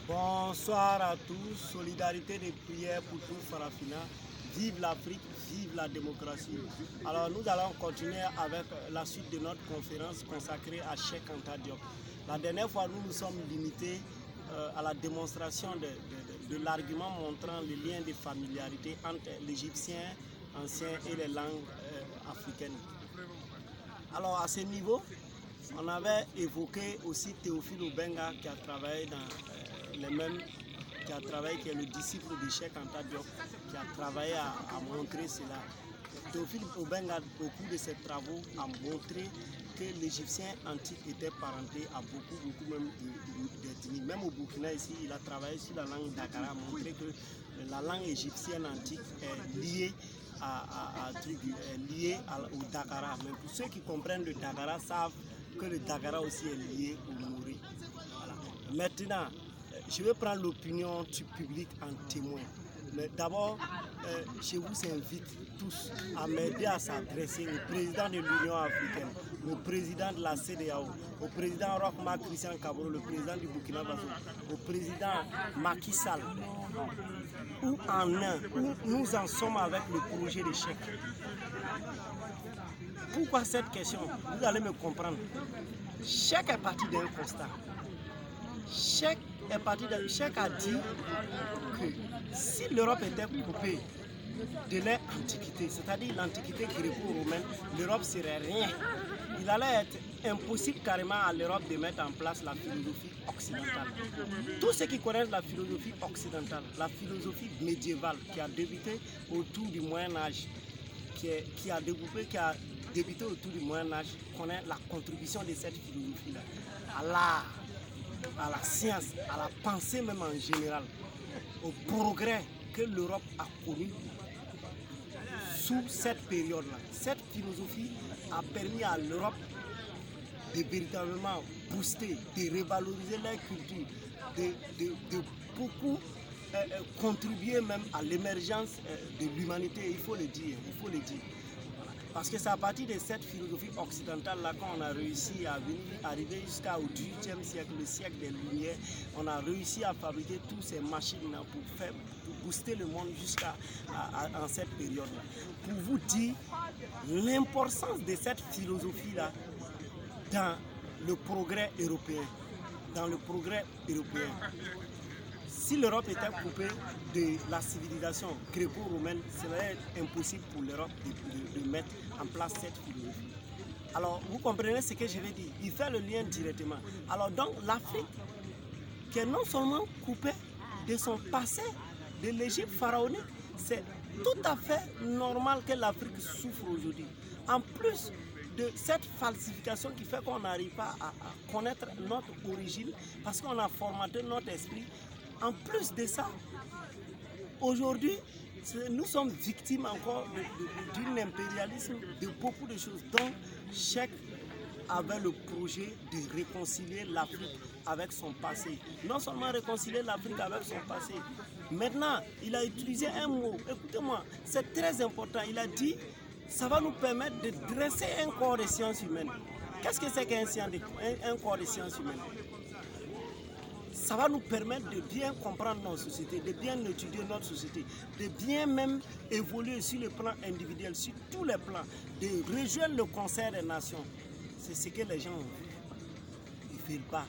Bonsoir à tous, solidarité des prières pour tout Farafina. Vive l'Afrique, vive la démocratie. Alors nous allons continuer avec la suite de notre conférence consacrée à Cheikh Anta Diop. La dernière fois, nous nous sommes limités à la démonstration de l'argument montrant le lien de familiarité entre l'Égyptien ancien et les langues africaines. Alors à ce niveau, on avait évoqué aussi Théophile Obenga qui a travaillé dans les mêmes, qui est le disciple de Cheikh Anta Diop, qui a travaillé à montrer cela. Théophile Obenga, au cours de ses travaux, a montré que l'Égyptien antique était parenté à beaucoup même d'ethnies. Même au Burkina ici, il a travaillé sur la langue Dakara, a montré que la langue égyptienne antique est liée au Dakara. Mais pour ceux qui comprennent le Dakara savent que le Dakara aussi est lié au Mouri. Voilà. Maintenant, je vais prendre l'opinion du public en témoin. Mais d'abord, je vous invite tous à m'aider à s'adresser au président de l'Union africaine, au président de la CEDEAO, au président Roch-Marc Christian Kabore, le président du Burkina Faso, au président Macky Sall, où nous en sommes avec le projet de Cheikh. Pourquoi cette question? Vous allez me comprendre. Cheikh est parti d'un constat. Cheikh a dit que si l'Europe était coupée de l'Antiquité, c'est-à-dire l'Antiquité gréco-romaine, l'Europe serait rien. Il allait être impossible carrément à l'Europe de mettre en place la philosophie occidentale. Tous ceux qui connaissent la philosophie occidentale, la philosophie médiévale qui a débuté autour du Moyen-Âge, qui a débuté autour du Moyen-Âge, connaissent la contribution de cette philosophie-là à l'art, à la science, à la pensée même en général, au progrès que l'Europe a connu sous cette période-là. Cette philosophie a permis à l'Europe de véritablement booster, de revaloriser leur culture, de beaucoup contribuer même à l'émergence de l'humanité, il faut le dire. Parce que c'est à partir de cette philosophie occidentale-là qu'on a réussi à arriver jusqu'au XVIIIe siècle, le siècle des Lumières. On a réussi à fabriquer toutes ces machines-là pour booster le monde jusqu'à cette période-là. Pour vous dire l'importance de cette philosophie-là dans le progrès européen. Si l'Europe était coupée de la civilisation gréco-romaine, ce serait impossible pour l'Europe de mettre en place cette philosophie. Alors, vous comprenez ce que je veux dire? Il fait le lien directement. Alors donc, l'Afrique, qui est non seulement coupée de son passé, de l'Égypte pharaonique, c'est tout à fait normal que l'Afrique souffre aujourd'hui. En plus de cette falsification qui fait qu'on n'arrive pas à connaître notre origine, parce qu'on a formaté notre esprit. En plus de ça, aujourd'hui, nous sommes victimes encore d'un impérialisme, de beaucoup de choses. Donc, Cheikh avait le projet de réconcilier l'Afrique avec son passé. Non seulement réconcilier l'Afrique avec son passé. Maintenant, il a utilisé un mot. Écoutez-moi, c'est très important. Il a dit, ça va nous permettre de dresser un corps de sciences humaines. Qu'est-ce que c'est qu'un corps de sciences humaines? Ça va nous permettre de bien comprendre nos sociétés, de bien étudier notre société, de bien même évoluer sur le plan individuel, sur tous les plans, de rejoindre le concert des nations. C'est ce que les gens ont vu. Ils ne veulent pas.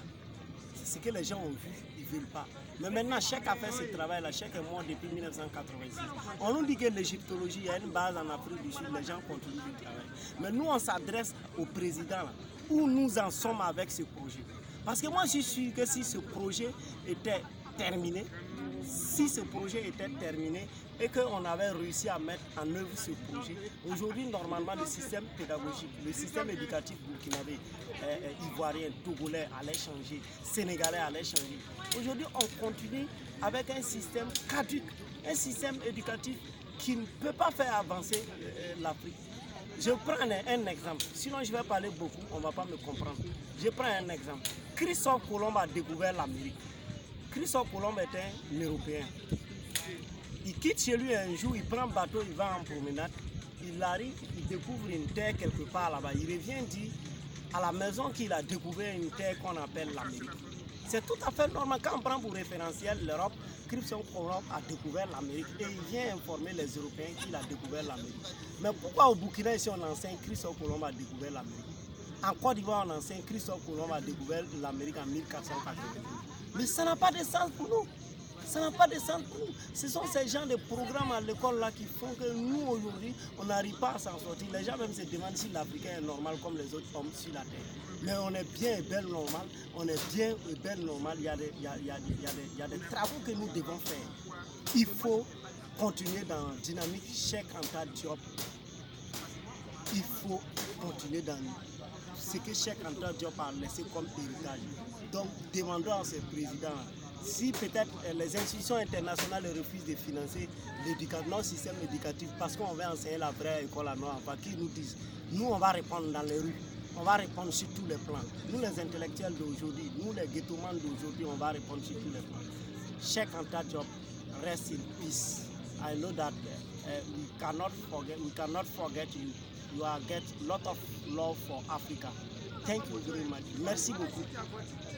C'est ce que les gens ont vu. Ils ne veulent pas. Mais maintenant, Cheikh a fait ce travail-là. Cheikh est mort depuis 1986. On nous dit que l'égyptologie, il y a une base en Afrique du Sud. Les gens continuent de travailler. Mais nous, on s'adresse au président, là, où nous en sommes avec ce projet. Parce que moi, je suis sûr que si ce projet était terminé, et qu'on avait réussi à mettre en œuvre ce projet, aujourd'hui, normalement, le système pédagogique, le système éducatif burkinabé, ivoirien, togolais allait changer, sénégalais allait changer. Aujourd'hui, on continue avec un système caduc, un système éducatif qui ne peut pas faire avancer l'Afrique. Je prends un exemple, sinon je vais parler beaucoup, on ne va pas me comprendre. Je prends un exemple. Christophe Colomb a découvert l'Amérique. Christophe Colomb est un Européen. Il quitte chez lui un jour, il prend un bateau, il va en promenade. Il arrive, il découvre une terre quelque part là-bas. Il revient dire à la maison qu'il a découvert une terre qu'on appelle l'Amérique. C'est tout à fait normal. Quand on prend pour référentiel l'Europe, Christophe Colomb a découvert l'Amérique et il vient informer les Européens qu'il a découvert l'Amérique. Mais pourquoi au Burkina, ici, on enseigne Christophe Colomb a découvert l'Amérique? En Côte d'Ivoire, on enseigne Christophe Colomb a découvert l'Amérique en 1492. Mais ça n'a pas de sens pour nous. Ça n'a pas de sens pour nous. Ce sont ces gens de programmes à l'école là qui font que nous aujourd'hui, on n'arrive pas à s'en sortir. Les gens même se demandent si l'Africain est normal comme les autres hommes sur la terre. Mais on est bien et belle normal. On est bien et belle normal. Il y a des travaux que nous devons faire. Il faut continuer dans la dynamique Cheikh Anta Diop. Il faut continuer dans ce que Cheikh Anta Diop a laissé comme héritage. Donc demandons à ces présidents, si peut-être les institutions internationales refusent de financer notre système éducatif parce qu'on va enseigner la vraie école à nos enfants, qui nous disent, nous on va répondre dans les rues, on va répondre sur tous les plans. Nous les intellectuels d'aujourd'hui, nous les ghettomans d'aujourd'hui, on va répondre sur tous les plans. Cheikh Anta Diop, rest in peace. I know that we cannot forget you. You are get a lot of love for Africa. Thank you very much. Merci beaucoup.